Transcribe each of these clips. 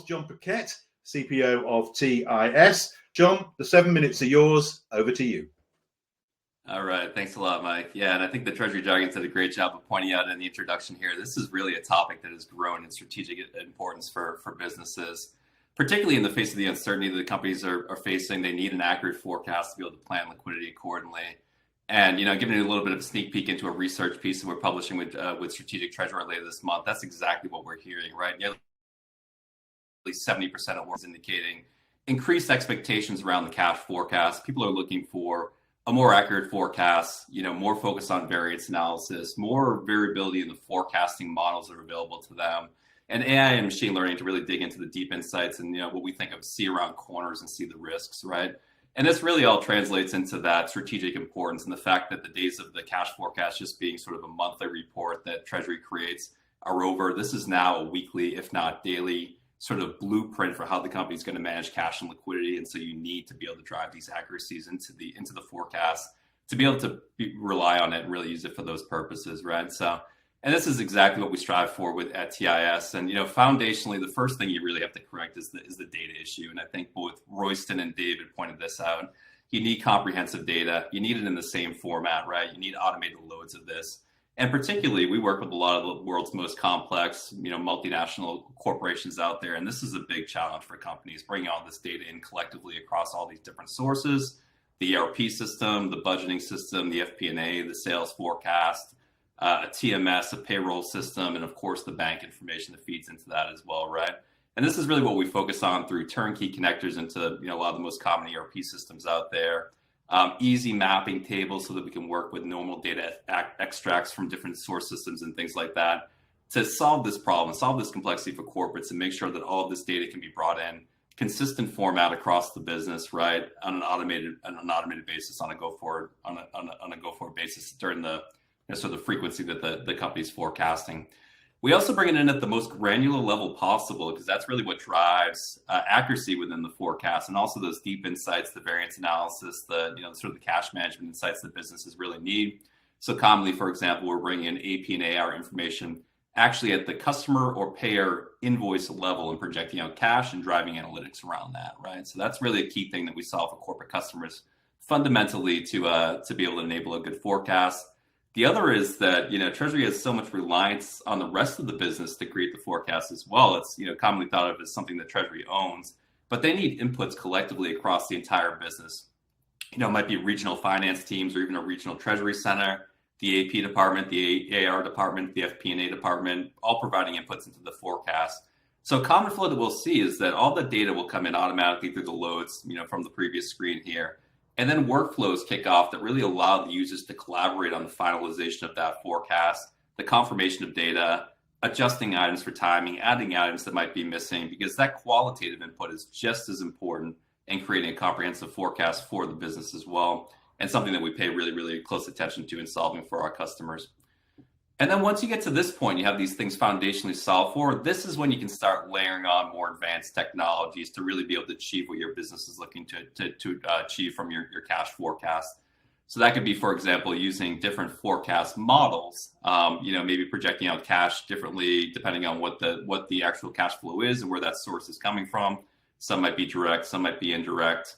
course, John Paquette, CPO of TIS. John, the 7 minutes are yours. Over to you. All right. Thanks a lot, Mike. Yeah, and I think the Treasury Jargon did a great job of pointing out in the introduction here. This is really a topic that has grown in strategic importance for businesses, particularly in the face of the uncertainty that the companies are facing. They need an accurate forecast to be able to plan liquidity accordingly. And, giving you a little bit of a sneak peek into a research piece that we're publishing with Strategic Treasury later this month, that's exactly what we're hearing, right? Nearly 70% of work indicating increased expectations around the cash forecast. People are looking for a more accurate forecast, more focus on variance analysis, more variability in the forecasting models that are available to them, and AI and machine learning to really dig into the deep insights and what we think of see around corners and see the risks, right? And this really all translates into that strategic importance and the fact that the days of the cash forecast just being sort of a monthly report that Treasury creates are over. This is now a weekly, if not daily, sort of blueprint for how the company is going to manage cash and liquidity. And so you need to be able to drive these accuracies into the forecast to be able to rely on it and really use it for those purposes, right? So, and this is exactly what we strive for at TIS. And foundationally, the first thing you really have to correct is the data issue. And I think both Royston and David pointed this out. You need comprehensive data. You need it in the same format, right? You need automated loads of this. And particularly, we work with a lot of the world's most complex, multinational corporations out there. And this is a big challenge for companies, bringing all this data in collectively across all these different sources, the ERP system, the budgeting system, the FP&A, the sales forecast, a TMS, a payroll system, and of course, the bank information that feeds into that as well, right? And this is really what we focus on through turnkey connectors into a lot of the most common ERP systems out there. Easy mapping tables so that we can work with normal data extracts from different source systems and things like that to solve this problem, solve this complexity for corporates and make sure that all of this data can be brought in consistent format across the business, right? On an automated basis on a go forward basis during the sort of frequency that the company's forecasting. We also bring it in at the most granular level possible because that's really what drives accuracy within the forecast and also those deep insights, the variance analysis, the sort of the cash management insights that businesses really need. So commonly, for example, we're bringing in AP and AR information actually at the customer or payer invoice level and projecting out cash and driving analytics around that, right? So that's really a key thing that we solve for corporate customers fundamentally to be able to enable a good forecast. The other is that, Treasury has so much reliance on the rest of the business to create the forecast as well. It's, commonly thought of as something that Treasury owns, but they need inputs collectively across the entire business. It might be regional finance teams or even a regional Treasury center, the AP department, the AR department, the FP&A department, all providing inputs into the forecast. So a common flow that we'll see is that all the data will come in automatically through the loads, from the previous screen here. And then workflows kick off that really allow the users to collaborate on the finalization of that forecast, the confirmation of data, adjusting items for timing, adding items that might be missing, because that qualitative input is just as important in creating a comprehensive forecast for the business as well, and something that we pay really, really close attention to in solving for our customers. And then once you get to this point, you have these things foundationally solved for. This is when you can start layering on more advanced technologies to really be able to achieve what your business is looking to achieve from your cash forecast. So that could be, for example, using different forecast models, maybe projecting out cash differently depending on what the actual cash flow is and where that source is coming from. Some might be direct, some might be indirect.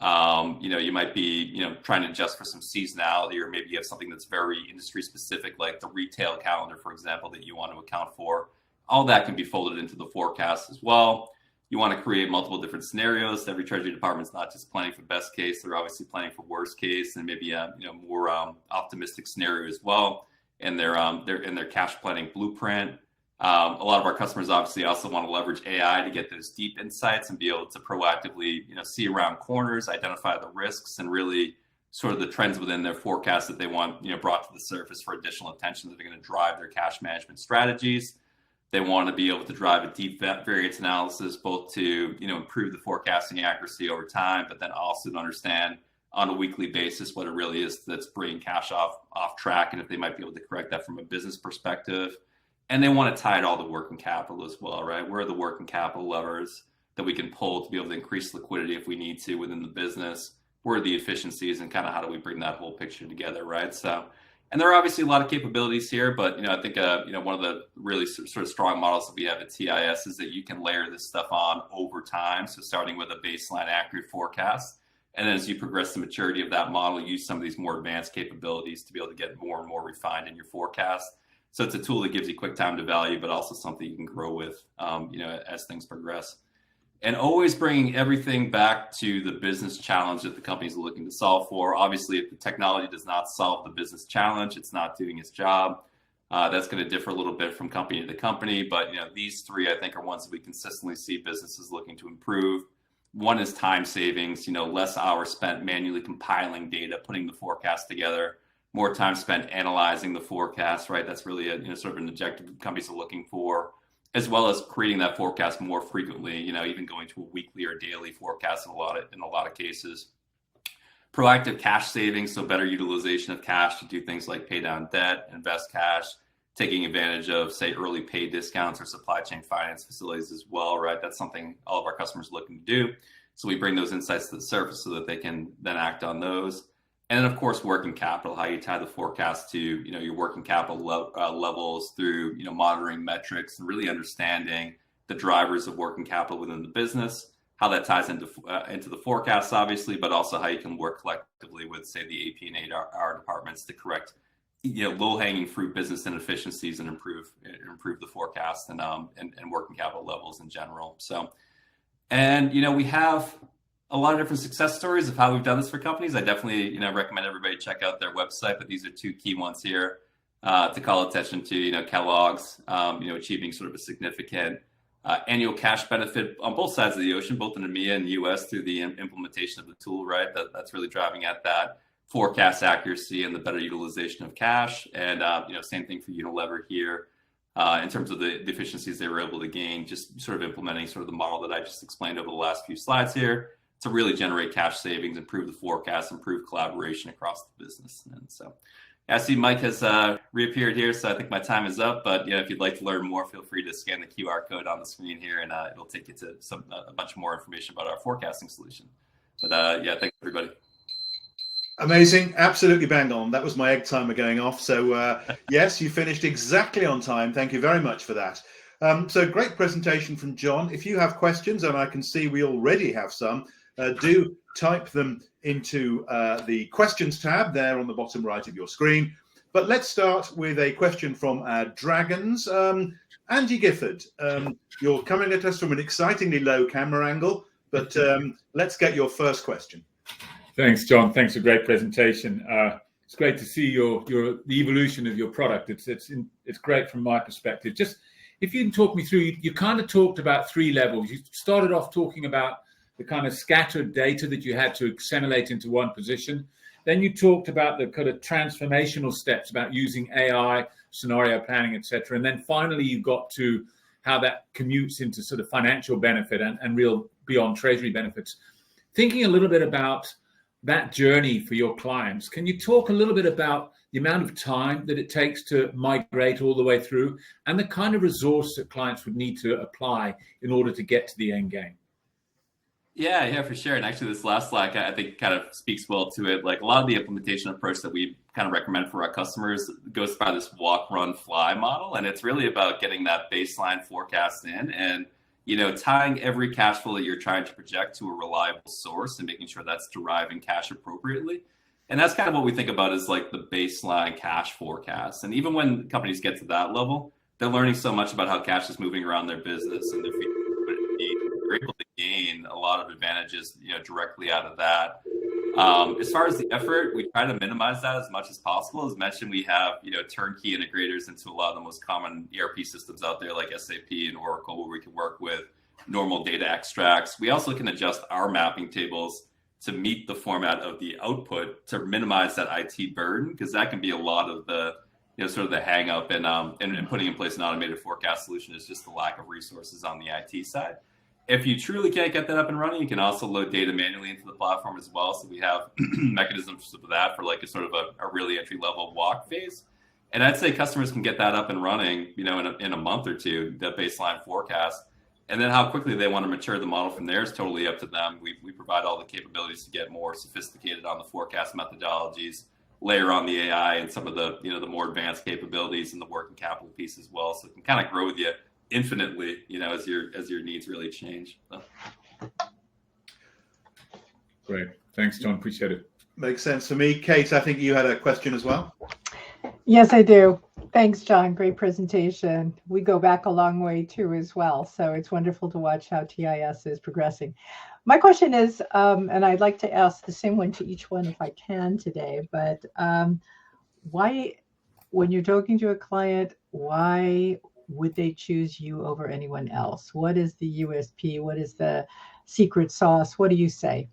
You might be, trying to adjust for some seasonality, or maybe you have something that's very industry specific, like the retail calendar, for example, that you want to account for. All that can be folded into the forecast as well. You want to create multiple different scenarios. Every Treasury department's not just planning for best case; they're obviously planning for worst case and maybe a more optimistic scenario as well. And their cash planning blueprint. A lot of our customers obviously also want to leverage AI to get those deep insights and be able to proactively, see around corners, identify the risks, and really sort of the trends within their forecast that they want, brought to the surface for additional attention that are going to drive their cash management strategies. They want to be able to drive a deep variance analysis, both to, improve the forecasting accuracy over time, but then also to understand on a weekly basis what it really is that's bringing cash off track, and if they might be able to correct that from a business perspective. And they want to tie it all to working capital as well, right? Where are the working capital levers that we can pull to be able to increase liquidity if we need to within the business? Where are the efficiencies, and kind of how do we bring that whole picture together, right? So And there are obviously a lot of capabilities here, but I think one of the really sort of strong models that we have at TIS is that you can layer this stuff on over time. So starting with a baseline accurate forecast, and then as you progress the maturity of that model, use some of these more advanced capabilities to be able to get more and more refined in your forecast. So it's a tool that gives you quick time to value, but also something you can grow with, as things progress. And always bringing everything back to the business challenge that the company's looking to solve for. Obviously, if the technology does not solve the business challenge, it's not doing its job. That's going to differ a little bit from company to company, but these three I think are ones that we consistently see businesses looking to improve. One is time savings, less hours spent manually compiling data, putting the forecast together, more time spent analyzing the forecast, right? That's really a sort of an objective companies are looking for, as well as creating that forecast more frequently, even going to a weekly or daily forecast in a lot of cases. Proactive cash savings, so better utilization of cash to do things like pay down debt, invest cash, taking advantage of, say, early pay discounts or supply chain finance facilities as well, right? That's something all of our customers are looking to do. So we bring those insights to the surface so that they can then act on those. And then, of course, working capital, how you tie the forecast to, your working capital levels through, monitoring metrics and really understanding the drivers of working capital within the business, how that ties into the forecasts, obviously, but also how you can work collectively with, say, the AP and AR departments to correct, low-hanging fruit business inefficiencies and improve the forecast and working capital levels in general. So, and we have a lot of different success stories of how we've done this for companies. I definitely, recommend everybody check out their website, but these are two key ones here to call attention to. Kellogg's, achieving sort of a significant annual cash benefit on both sides of the ocean, both in EMEA and the US, through the implementation of the tool, right? That's really driving at that forecast accuracy and the better utilization of cash. And, same thing for Unilever here in terms of the efficiencies they were able to gain, just sort of implementing sort of the model that I just explained over the last few slides here to really generate cash savings, improve the forecast, improve collaboration across the business. And so I see Mike has reappeared here, so I think my time is up. But if you'd like to learn more, feel free to scan the QR code on the screen here, and it'll take you to a bunch more information about our forecasting solution. But thanks everybody. Amazing, absolutely bang on. That was my egg timer going off. So yes, you finished exactly on time. Thank you very much for that. So great presentation from John. If you have questions, and I can see we already have some, do type them into the questions tab there on the bottom right of your screen. But let's start with a question from our dragons. Angie Gifford, you're coming at us from an excitingly low camera angle, but let's get your first question. Thanks, John. Thanks for a great presentation. It's great to see the evolution of your product. It's great from my perspective. Just if you can talk me through, you kind of talked about three levels. You started off talking about the kind of scattered data that you had to assimilate into one position. Then you talked about the kind of transformational steps about using AI, scenario planning, etc. And then finally, you got to how that commutes into sort of financial benefit and real beyond Treasury benefits. Thinking a little bit about that journey for your clients, can you talk a little bit about the amount of time that it takes to migrate all the way through and the kind of resource that clients would need to apply in order to get to the end game? Yeah, for sure. And actually this last slide, I think kind of speaks well to it. Like a lot of the implementation approach that we kind of recommend for our customers goes by this walk, run, fly model. And it's really about getting that baseline forecast in and, tying every cash flow that you're trying to project to a reliable source and making sure that's deriving cash appropriately. And that's kind of what we think about as like the baseline cash forecast. And even when companies get to that level, they're learning so much about how cash is moving around their business and they're able to gain a lot of advantages, directly out of that. As far as the effort, we try to minimize that as much as possible. As mentioned, we have, turnkey integrators into a lot of the most common ERP systems out there, like SAP and Oracle, where we can work with normal data extracts. We also can adjust our mapping tables to meet the format of the output to minimize that IT burden, because that can be a lot of the, sort of the hang up and putting in place an automated forecast solution is just the lack of resources on the IT side. If you truly can't get that up and running, you can also load data manually into the platform as well. So we have mechanisms for that for like a sort of a really entry level walk phase. And I'd say customers can get that up and running, in a month or two, the baseline forecast. And then how quickly they want to mature the model from there is totally up to them. We provide all the capabilities to get more sophisticated on the forecast methodologies, layer on the AI and some of the, the more advanced capabilities and the working capital piece as well. So it can kind of grow with you infinitely, as your needs really change. So. Great. Thanks, John. Appreciate it. Makes sense for me. Kate, I think you had a question as well. Yes, I do. Thanks, John. Great presentation. We go back a long way too as well. So it's wonderful to watch how TIS is progressing. My question is, and I'd like to ask the same one to each one if I can today, but why, when you're talking to a client, why would they choose you over anyone else? What is the USP? What is the secret sauce? What do you say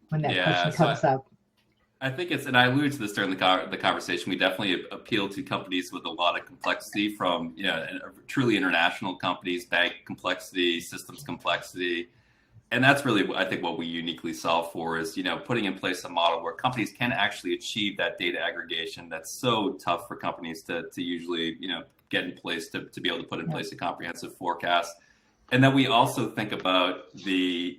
when that question comes up? I think it's, and I alluded to this during the conversation, we definitely appeal to companies with a lot of complexity from, truly international companies, bank complexity, systems complexity. And that's really, I think, what we uniquely solve for is, putting in place a model where companies can actually achieve that data aggregation that's so tough for companies to usually, get in place to be able to put in place a comprehensive forecast. And then we also think about the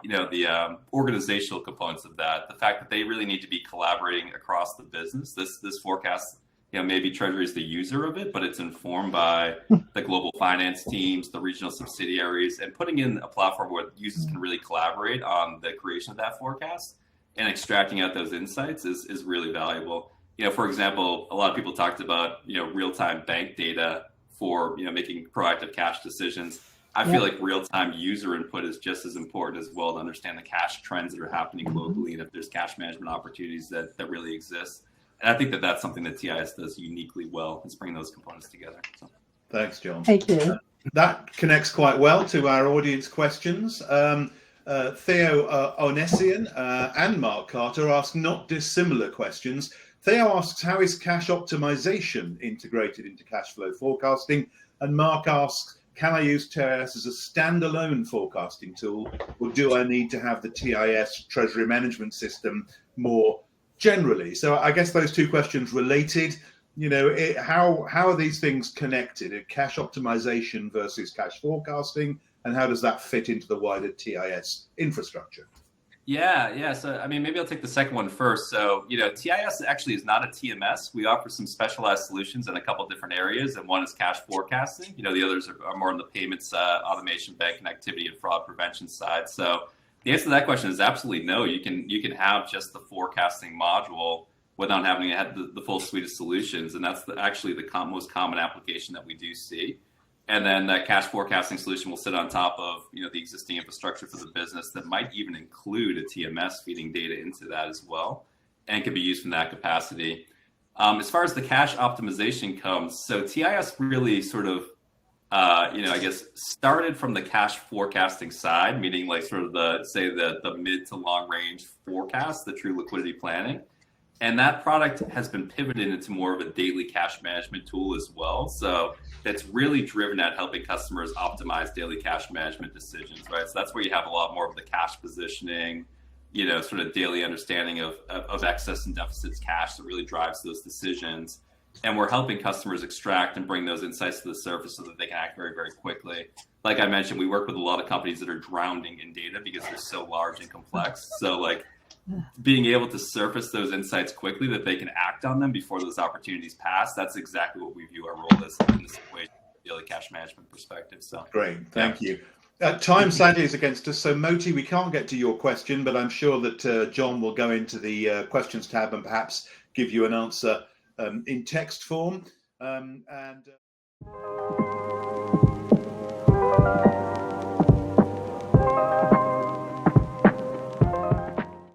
organizational components of that, the fact that they really need to be collaborating across the business. This forecast, maybe Treasury is the user of it, but it's informed by the global finance teams, the regional subsidiaries, and putting in a platform where users can really collaborate on the creation of that forecast and extracting out those insights is really valuable. For example, a lot of people talked about, real-time bank data for, making proactive cash decisions. I feel like real-time user input is just as important as well to understand the cash trends that are happening globally and if there's cash management opportunities that really exist. And I think that that's something that TIS does uniquely well, is bring those components together. So. Thanks, John. Thank you. That connects quite well to our audience questions. Theo Onessian and Mark Carter ask not dissimilar questions. Theo asks, how is cash optimization integrated into cash flow forecasting? And Mark asks, can I use TIS as a standalone forecasting tool, or do I need to have the TIS Treasury Management System more generally? So I guess those two questions related. How are these things connected? Cash optimization versus cash forecasting, and how does that fit into the wider TIS infrastructure? Yeah. So, maybe I'll take the second one first. So, TIS actually is not a TMS. We offer some specialized solutions in a couple of different areas, and one is cash forecasting. The others are more on the payments, automation, bank connectivity, and fraud prevention side. So, the answer to that question is absolutely no. You can have just the forecasting module without having to have the full suite of solutions, and that's actually the most common application that we do see. And then that cash forecasting solution will sit on top of the existing infrastructure for the business that might even include a TMS feeding data into that as well, and can be used in that capacity. As far as the cash optimization comes, so TIS really sort of, I guess started from the cash forecasting side, meaning like sort of the mid to long range forecast, the true liquidity planning. And that product has been pivoted into more of a daily cash management tool as well. So that's really driven at helping customers optimize daily cash management decisions, right? So that's where you have a lot more of the cash positioning, sort of daily understanding of excess and deficits cash that really drives those decisions. And we're helping customers extract and bring those insights to the surface so that they can act very, very quickly. Like I mentioned, we work with a lot of companies that are drowning in data because they're so large and complex. So being able to surface those insights quickly that they can act on them before those opportunities pass, that's exactly what we view our role as in this equation from a daily cash management perspective. So great, thank you. Time sadly is against us, so Moti, we can't get to your question, but I'm sure that John will go into the questions tab and perhaps give you an answer in text form.